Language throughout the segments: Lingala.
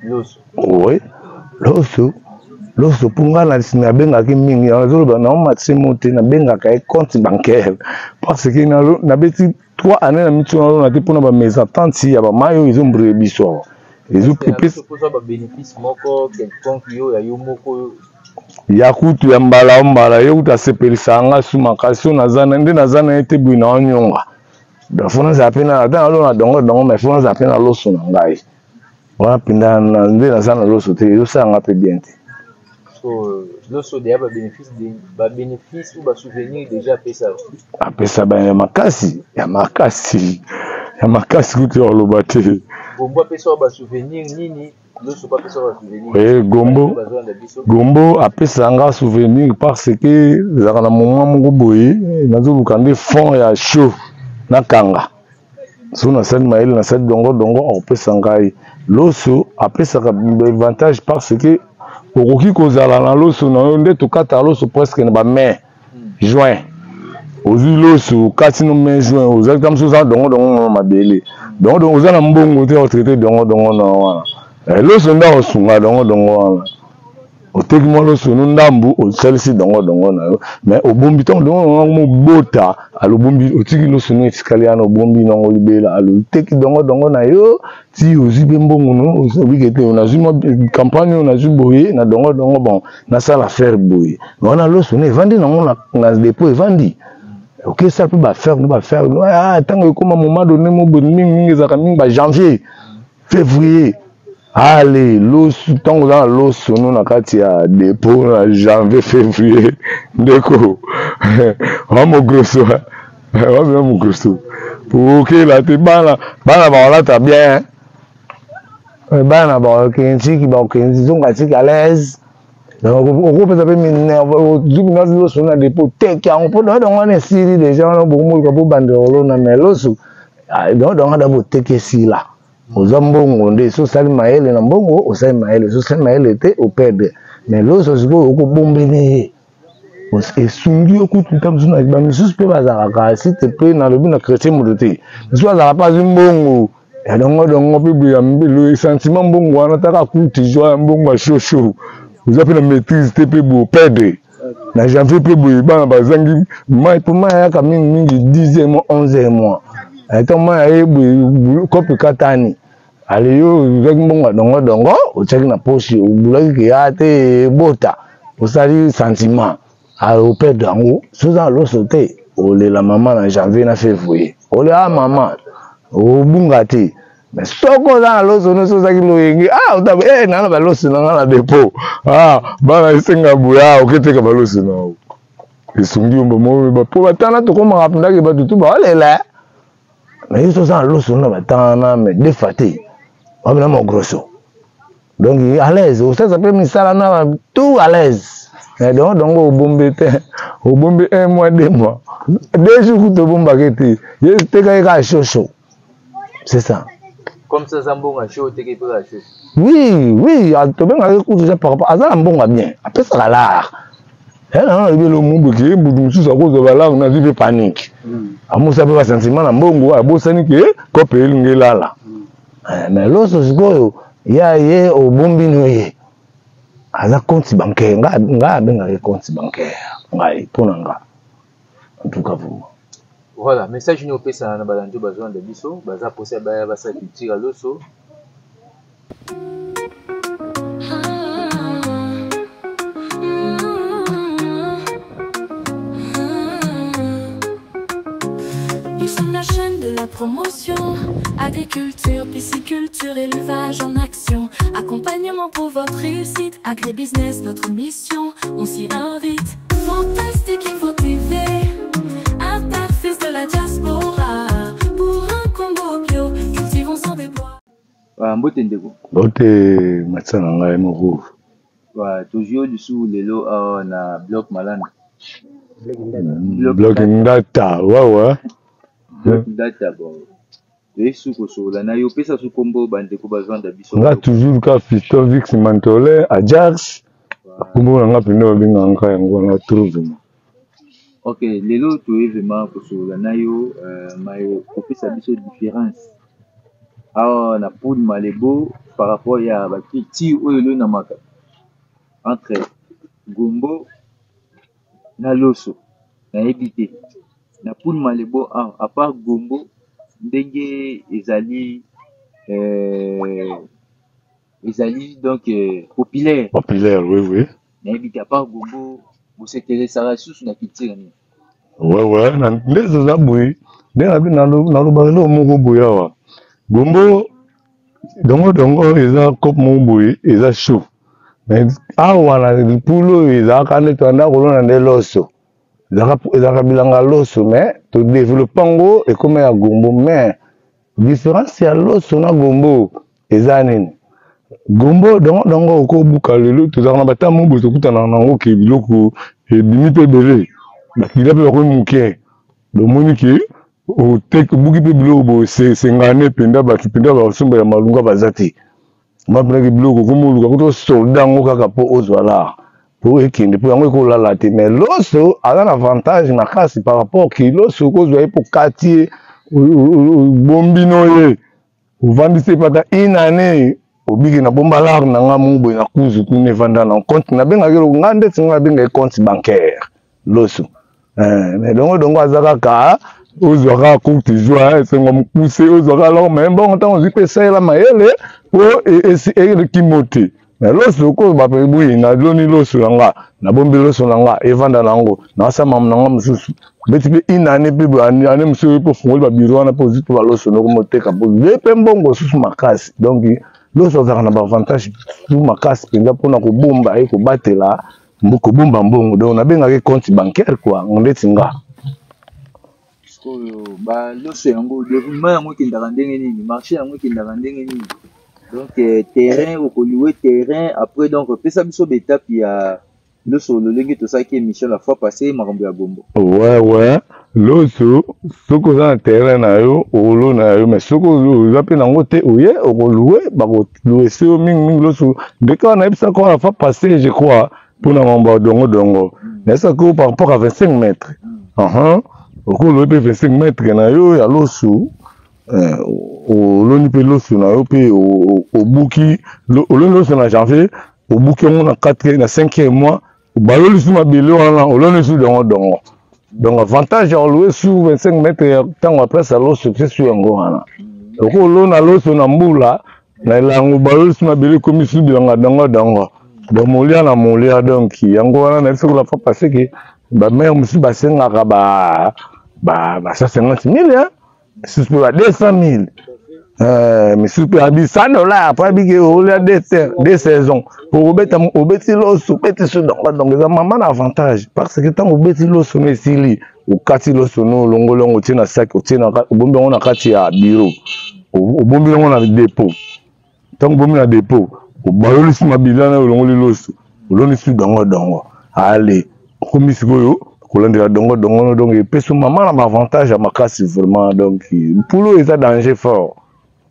Loso. Oui, loso. Loso punga na benga ki mingi na matsimo te na benga ka compte bancaire parce que na beti 3 années na mituna na te pona ba mes attentes ya ba mayo ils ont brûlé biso. Ils ont pris ba bénéfice moko quelconque yo ya yo moko ya kutu ya mbala yo ta sepelisa nga suma kaso na zana nde na zana ete bui na onyonga. Da fona za pena na lo na dongo mais fona za pena loso na ngai. Wana pinda na nde na zana loso te yo sa nga pe bien te. Loso de ba bénéfice ou ba souvenir déjà pesa. Apesa ba ya makasi kutu ya lobate. Gombo pesa ba souvenir nini? Loso pas pesa ba souvenir. Oui, Gombo apesa nga souvenir parce que zaka na moment moko boye nazo lukande fond ya show na kanga. So na sali maele na sali dongo apesa ngai. Loso apesa ka avantage parce que okoki kozala na loso na nde tokata loso presque na ba mai juin ozi loso kati no mai juin oza comme ça dongo na mabele dongo oza na mbongo te o traiter dongo na wana loso nda osunga dongo wana oteki mo loso no ndambu osalisi dongo na yo mais obombi ton dongo mo bota alobombi otiki loso no etikali ana obombi na ngolibela aloteki dongo na yo ti ozi be mbongo no osobikete onazuma campagne onazu boye na dongo bon na sala faire boye wana loso no evandi na dépôt evandi ok ça peut ba faire tango ekoma moment donné mo mingi ezaka mingi ba janvier février allez loso tango za loso no na kati ya dépôt na janvier février ndeko mo grosso pour que la te bana ba la bien bana ba kenzi ki ba kenzi zonga ti à l'aise donc on peut savoir mais du na loso na dépôt tek ya on peut donc on est siri déjà on beaucoup ko bandolo na meloso donc da bo tek si là oza mbongo nde so sali maele na mbongo osali maele so sali maele te operde mais loso siko okobombene esungi okutu ntango na ba misusu pe bazalaka si te pe na lobi na chrétien modote misusu bazalaka pas mbongo ya dongo pe buya mbelo sentiment mbongo wana taka kutu joie mbongo shosho oza pe na maîtrise te pe bo perdre na janvier pe boye bana bazangi mai pour mai ya ka mingi 10e 11e mois eto mai boye kopi katani ale yo zaki mbongo dongo ochaki na poche obulaki ke ya te bota osali sentiment au perdre yango soza loso te olela mama na janvier na février ole mama obunga te mais soko za loso no soza ki loyenge utabe nana ba loso na dépôt bana isenga buya oketeka ba loso na esungi ombo mo ba po batana to koma rapunda ke ba tutu ba olela mais soza loso na batana mais défaté on a mon grosso donc à l'aise ça s'appelle misala na tout à l'aise mais donc au bombe 1 mois 2 mois 2 jours to bomba kete yeste ka chaud c'est ça comme ça zambonga chaud te ke pa chaud oui to benga ko déjà par rapport à ça mbonga bien après ça là non il le mumbu ki mbudu mususu akozo bala na vive panique amusa pe ba sentiment na mbongo abosani ke ko pe lingela mais loso sikoyo ya ye obombi no ye aza compte bancaire nga benga compte bancaire ngai pona nga en tout cas vous voilà message ni opesa na balanjo besoin de biso baza poser ba sa culture loso Ils sont la chaîne de la promotion, agriculture, pisciculture, élevage en action, accompagnement pour votre réussite, agribusiness, notre mission, on s'y invite. Fantastique Info TV, interface de la diaspora, pour un Congo bio, cultivons sans débois. Mbote ndeko. Bote matsana ngai moko. Toujours dessous lelo na bloc malana. Bloc ndata, ouais. Data bon. Et sous la na yo pesa sous combo bande ko besoin de biso. Nga toujours ka Fiston Vix Mantole Ajax. Combo nga pino binga nga yango na trouve. OK, lelo to vraiment ko so la na yo mayo ko pesa biso différence awa na poule Malebo par rapport ya bakiti oyo elonamaka entre Gombo na Loso nayebi te na poule Malebo à part Gombo ndenge ezali donc populaire oui nayebi te à part Gombo bosekelesaka lisusu na kitira nini ouais nde eza boye nde nalobaka eloko moko boye awa Gombo dongo eza cope moko boye eza chaud mais awa na lipulu oyo ezalaka nde toanda kolona nde loso ezalaka bilanga loso mais todeveloppe yango ekoma ya Gombo mais différence ya loso na Gombo eza nini Gombo dongo okobuka lelo tozalaka na batamu boye tokutana nango ke biloko ebimi mpe ebele bakila mpe bakomi moke domoni ke obuki mpe biloko boye sengane mpenza bato mpenza basomba ya malunga baza te mapenaki biloko komoluka kuta solda yango kaka mpo ozwala mpo ekende mpo yango ekolala te mais loso aza na avantage makasi par rapport ke loso okozwa ye mpo kati bombino ye ovandisi epata inane obiki na bomba lare na nga mongo boye na kuzu kuna evanda na compte nabengaki eloko nga ndeti nga nabengaki compte bancaire loso mais dongo aza kaka ozwaka courte joie esengo mokuse ozwaka alors mais bongo ntango ozwi mpe esalela mayele po eleki mote mais loso okoba mpe boye naloni loso na nga nabombi loso na nga evanda nango nasamama na nga mosusu beti mpe inane mpe ane mosusu oyo mpo fungoli babiro wana mpo ozwi mpe baloso noko moteka mpo ye mpe mbongo susu makasi donc loso azalaka na baavantage susu makasi mpenza mpona kobomba ye kobatela kobomba mbongo donc nabengaki compte bancaire kua ndeti nga oyo baloso yango déroulement yango ekendaka ndenge nini marché yango ekendaka ndenge nini donc terrain okoliwe terrain après donc pesa biso bétape ya loso lolenge tosalaki émission la fois passée makambo ya Gombo ouais loso soki oza na terrain na yo okolo na yo mais soki oza mpe nango te oye okoluwe bakoluwe se yo mingi loso ndeke wana nayebisaka la fois passée je crois mpona makambo ya dongo nayebisaka par rapport à 25 mètres okolo mpe 25 mètres na yo ya loso oloni mpe loso na yo mpe obuki oloni loso na janvier obuki yango na 5e mois baloli su mabele wana oloni su dongo donc avantage ya olowe su 25 mètres ya ntango après ya loso te su yango wana okolona loso na mbula na elango baloli su mabele ekomi su bilanga dongo molia na molia donc yango wana na biso la fois passé ke bamere mosusu basengaka ba 150 000 susu mpe ba 200 000 misusu mpe abi $100 po abiki olia 2 saisons po obeti loso obeti su dongo eza mama na avantage parce que ntango obeti loso no esili okati loso no olongoli yango otie na saki obombi yango na kati ya bureau obombi yango na dépôt ntango obombi na dépôt obaloli su mabila na olongoli loso oloni su dongo ale okomi sikoyo kolandela dongo donc epesi mama na avantage ya makasi vraiment donc pulo eza danger fort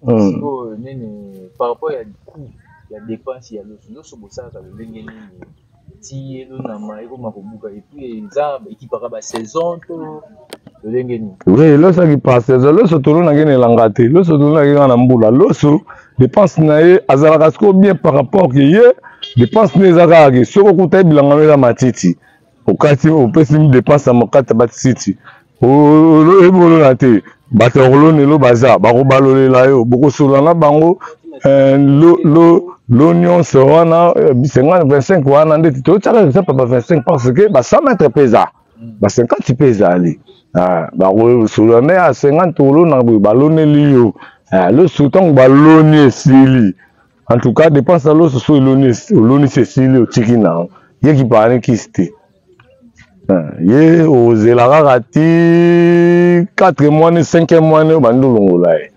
nini par rapport ya coût ya dépense ya loso bosalaka lolenge nini ti elonama ekoma kobuka epuis eza ekipaka basaison to lolenge nini oui loso akipa saison loso tolonaki na elanga te loso tolonaki nga na mbula loso dépense na ye azalaka sikoyo bien par rapport ke ye dépense na eza kaka ke soki okuta ye bilanga no eza matiti okati opesi dépense ya mokata batiti oyebi olona te bato ya kolonelo baza bakobalolela yo bokosola na bango lo nyonso wana 25 wana ndeti totiaka exemple ba 25 parce que ba 100 mètres mpe eza ba 50 mpe ezali bakosola nde ya 50 olona boye baloneli yo loso ntango baloni esili en tout cas dépense ya loso so olonisi esili otiki nango yeki pakani kisi te ye ozela kaka ti 4 mois ne 5e mois ne obandi olongola ye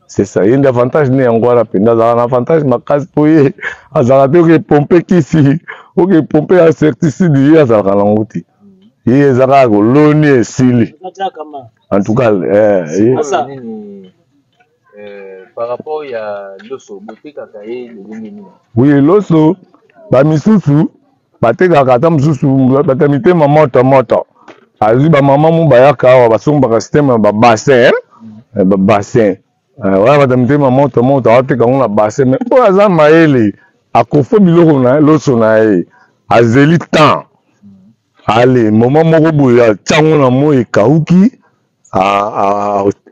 c'est ça ye nde avantage ne yango wana mpenza azalaka na avantage makasi mpo ye azalaka te okepompe kisi okepompe ya certicide ye azalaka nango te ye eza kaka koloni esili en tout cas par rapport ya loso botekaka ye lolenge nini oui loso bamisusu batekaka ata mosusu bata mitema moto azwi bamama mo bayaka awa basombaka systeme ya babassin Wana batamtema moto aoteka ngo na bassin mais oyo aza mayele akofa biloko na ye loso na ye azeli temps ale moment moko boye atiango na moi ekauki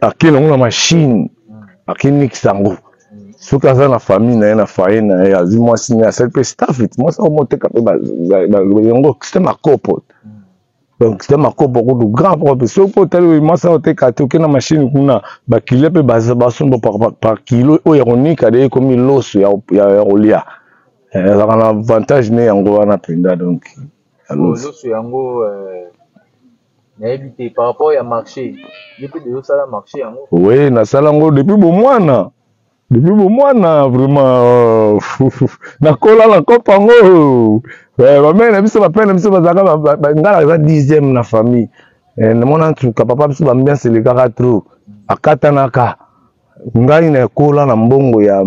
akei nango na machine akenikisa yango soki aza na famille na ye na faye na ye azwi mwasi ne asali mpe stafit mwasi akomoteka mpe yango système akopo donc système akopo kudu grand propre soki mpo otali mwasi aoteka te oke na machine kuna bakile mpe basombo par kilo oyo ya konika de ekomi loso ya kolia ezalaka na avantage ne yango wana mpenza donc loso yango nayebi te par rapport ya marché ye mpe dezosala marché yango oui nasala yango depuis bomwana vraiment nakola na kopa yango bamene na biso bapene na biso bazalaka ngala eza 10e na famille namona ntuka papa biso bambiance elekaka trop akatanaka ngai nakola na mbongo ya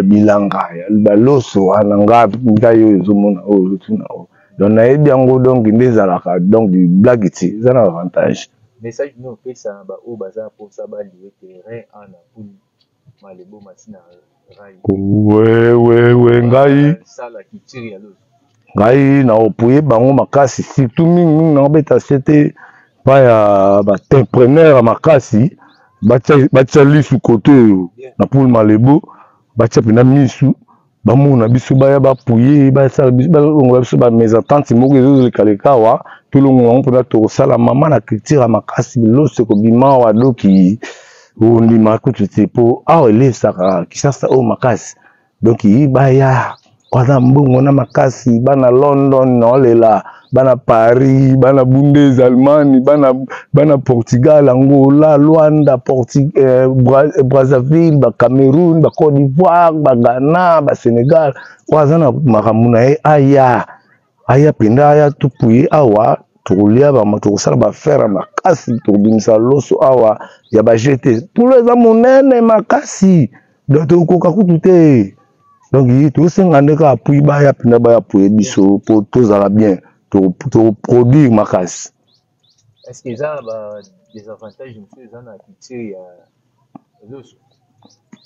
bilanga ya baloso wana ngai oyo ezomona oyo otuna oyo donc nayebi yango donc nde ezalaka donc blague ti eza na avantage message no opesa na baoyo baza mposa balie terrain ana puni malebo masina rai we ngai sala kitiri ya loso ngai na opoye bango makasi surtout mingi na obeta sete pa ya baentrepreneur makasi batia lisu kote oyo na pule malebo batia pena misu bamona biso baya bapuye balongola biso bamesatante moko ezozolekaleka awa tolongola yango mpona tokosala mama na culture ya makasi biloso ekobima awa doki ondima kutu te mpo awa elesaka kisasa oyo makasi donc baya kwana mbongo na makasi bana London naolela bana Paris bana Bundes Allemagne bana Portugal Angola Luanda Brazzaville ba Cameroun ba Côte d'Ivoire ba Ghana ba Sénégal wazana makambo na ye aya penda aya tupuye awa tokolia tokosala bafere makasi tokobimisa loso awa ya bajete pulo eza monene makasi donc tokoka kutu te donc tosenga nde kaka apui baya mpena baya apuye biso mpo tozala bien toproduire makasi est-ce que eza des avantages mosusu eza na culture ya loso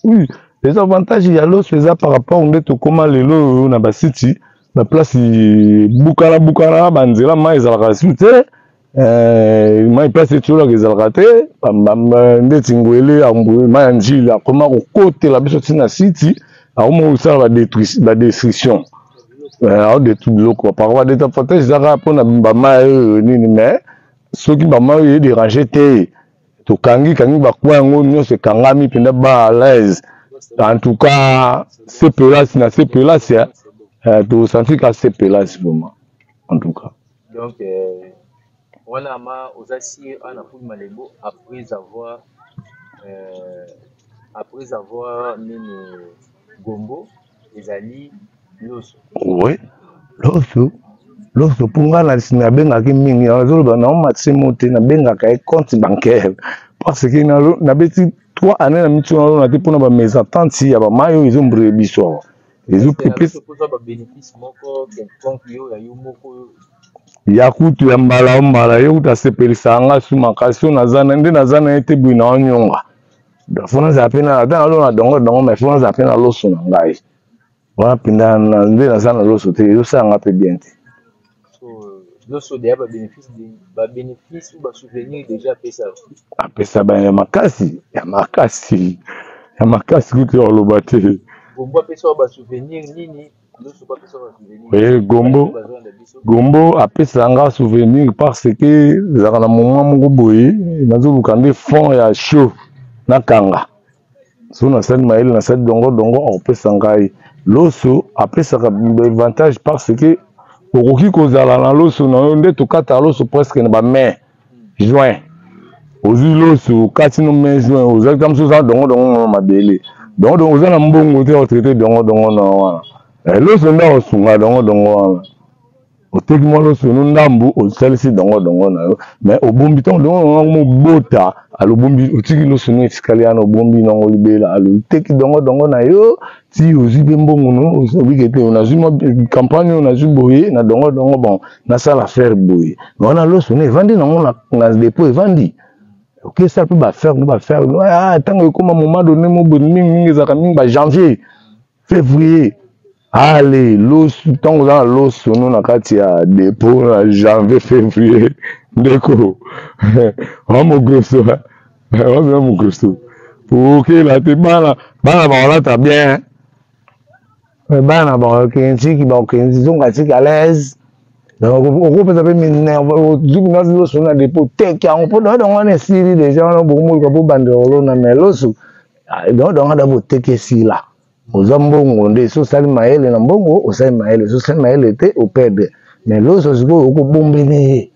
oui les avantages ya loso eza par rapport nde tokóma lelo na basiti baplace bukana banzela mai ezalaka su te mai place etiolaka ezalaka te ndeti ngwele ambwe mai ya njili akoma kokotela biso ntina siti akoma kosala badestruction aodetruire biloko parfois desavantage ezaka mpona bamai oyo nini mais soki bamai oyo edérange te tokangi bakwa yango nyonso ekangami mpenza ba à l'aise en tout cas sepelasi na sepelasi to sentir ka sepelasi vraiment en tout cas donc wana ma osasi ana pour malebo après avoir nini gombo ezali loso oui loso mpunga nabengaki mingi nazoloba na maximo te nabengaka ye compte bancaire parce que nabeti 3 années na mitu nalona te mpona bamesatante ya bamai oyo ezombrele biso ya kutu ya mbala ye kutu asepelisa nga su makasi oyo nde naza na ye te boye na onyonga fo nazala mpe ata nalona dongo mais fo nazala mpe na loso na ngai wana mpenza nde naza na loso te ezosala nga mpe bien te loso deya babénéfice ou basouvenir déjà apesa ya makasi kutu ya koloba te gombo apesa nga souvenir parce que ezalaka na moment moko boye nazoluka nde fond ya show nakanga so nasali mayele nasali dongo akopesa ngai loso apesaka avantage parce que okoki kozala na loso na yo nde tokata loso presque na bamain juin ozwi loso okati no main juin ozali ta mosusu oza dongo mabele dongo oza na mbongo te otraite dongo na wana loso nde osunga dongo wana oteki mwa loso no ndambu osalisi dongo na yo mais obombi ntango dongo mobota alobombi otiki loso no etikali wana obombi nango libela aloteki dongo na yo ti ozwi mpe mbongo no obike te nazwi mwa campagne oyo nazwi boye na dongo bon nasala faire boye wana loso no evandi nango na depo evandi Ok, ça peut faire, on va faire. Ah, tant que comme à un moment donné, mon bonne janvier, février. Allez, l'os, tant que dans l'os, on a quand il y a dépôt, janvier, février, déco. On m'a grosso, on m'a grosso. Ok, là, t'es là, là, t'as bien. Bana, bon, Kenzi, ils sont à l'aise. Donc, on peut s'appeler Minerve, on a des hypothèques, on peut donner une série de gens, on peut beaucoup banderole, mais l'os, donc, on a des hypothèques ici, là. Aux Zambongo, on est sur Salmaël et Nambongo, au Salmaël, sur Salmaël était au père. Mais l'os, on se voit au bombé.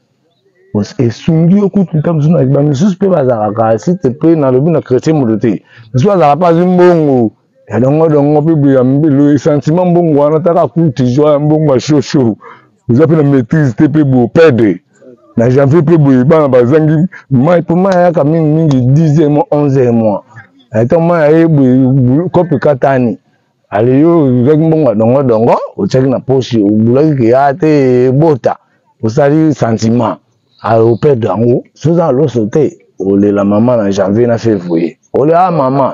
Et Sungi, au coup de temps, on a dit, mais je peux pas avoir, s'il te plaît, dans le but de chrétien, je ne pas un bongo. Et donc, on peut le sentiment bongo, on a ta coûte, joie, un bongo chaud. Vous avez la maîtrise, t'es beau, perdre. Mais j'en fais peu beau, moi, pour moi, il y a quand même 10e, 11e mois. Et tant moi, il y a copie katani. Allez, vous avez un bon, vous check na poche, vous voulez qu'il y a des bota. Vous avez sentiment. Alors, vous perdez en haut, sous un lot sauté. Vous avez la maman en janvier, en février. Vous avez la maman.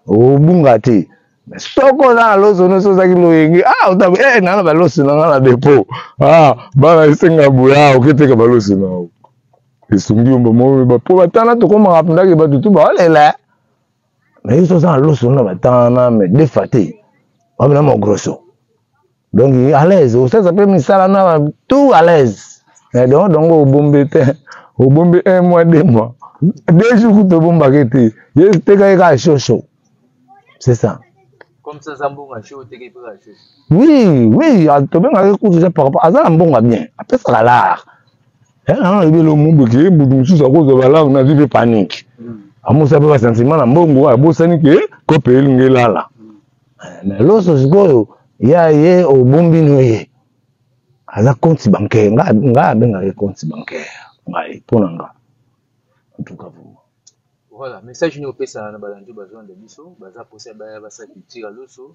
Vous bungati. Mais ce qu'on a l'os, on est sur ça qui l'oyengi. Ah, on a n'a pas l'os dans la dépôt. Ah, bah, c'est un bouillard, ok, t'es comme l'os dans. Et son dieu, bon, pour attendre, tout comme rappeler que bah, tout va aller là. Mais ils sont dans l'os, on a attendre, mais défaté. On a mon grosso. Donc, il est à l'aise. Ça s'appelle Misala, tout à l'aise. Et donc, au bombé, 1 mois, 2 mois. 2 jours, de bombe baguette. Il y a des gars chaud. C'est ça. Comme ça, Zambon a chaud, t'es pas chaud. Oui, tu peux m'arrêter pour ça par rapport à ça, un bon bien. Après ça, l'art. Il y a le monde qui est beaucoup sous à cause de la on a vu des paniques. À mon ça peut pas sentiment, un bon, à beau sanique, copé, là. Mais l'autre, il y a au bon binoyer. À la compte bancaire, un compte bancaire. Pour l'anga. En tout cas, vous. Voilà, message nous fait ça, on a besoin de miso, baza poser basa culture loso,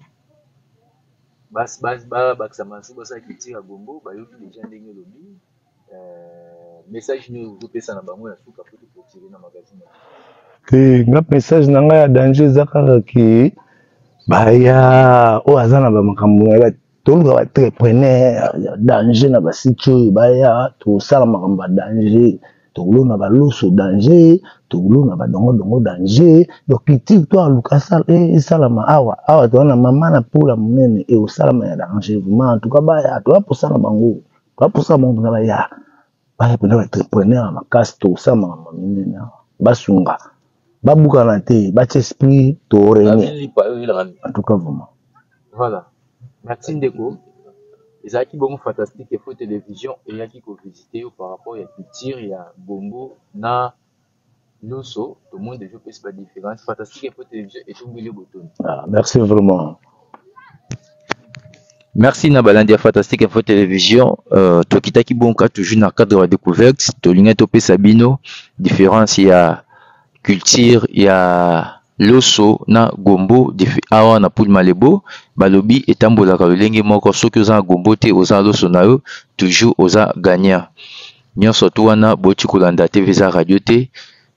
ça marche, basa culture gombo, bayoki les gens ndenge lobi, message nous fait ça na bango ya suka pour tirer na magazine. Te ngap message na nga ya danger zakaka ki baya o azana ba makambo ya toluka ba entrepreneur ya danger na ba sitio baya to sala makambo danger. Tolo na ba loso danger, tolo na ba dongo danger. Yo critique toi Lucas et salama awa to na mama na pula munene e o salama ya danger vraiment en tout cas ba ya to pour ça na bango. Ba pour ça mon na ba ya. Ba pour na entrepreneur na casse to sama munene ba sunga. Ba buka na te, ba esprit to réunir. En tout cas vraiment. Voilà. Merci Ndeko. Les acquis bon fantastique et faux télévision et yaki ko visiter par rapport à culture il y a bombo na loso tout le monde déjà peut pas différence fantastique et faux télévision et tout le bouton. Ah, merci vraiment. Merci na balandia fantastique et faux télévision to kitaki bon ka toujours na cadre de découverte to linga to pe sabino différence il y a culture il y a loso na gombo awa na poule malebo balobi etambola ka lenge moko soki oza gombo te oza loso na yo toujours oza gagnant nyonso to wana boti kolanda TV za radio te.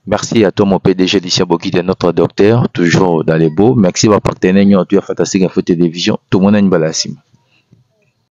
Merci à toi mon PDG Licia Bokite notre docteur toujours dans les beaux. Merci à partenaire nyonso ya fantastique info télévision tout le monde a une belle sim.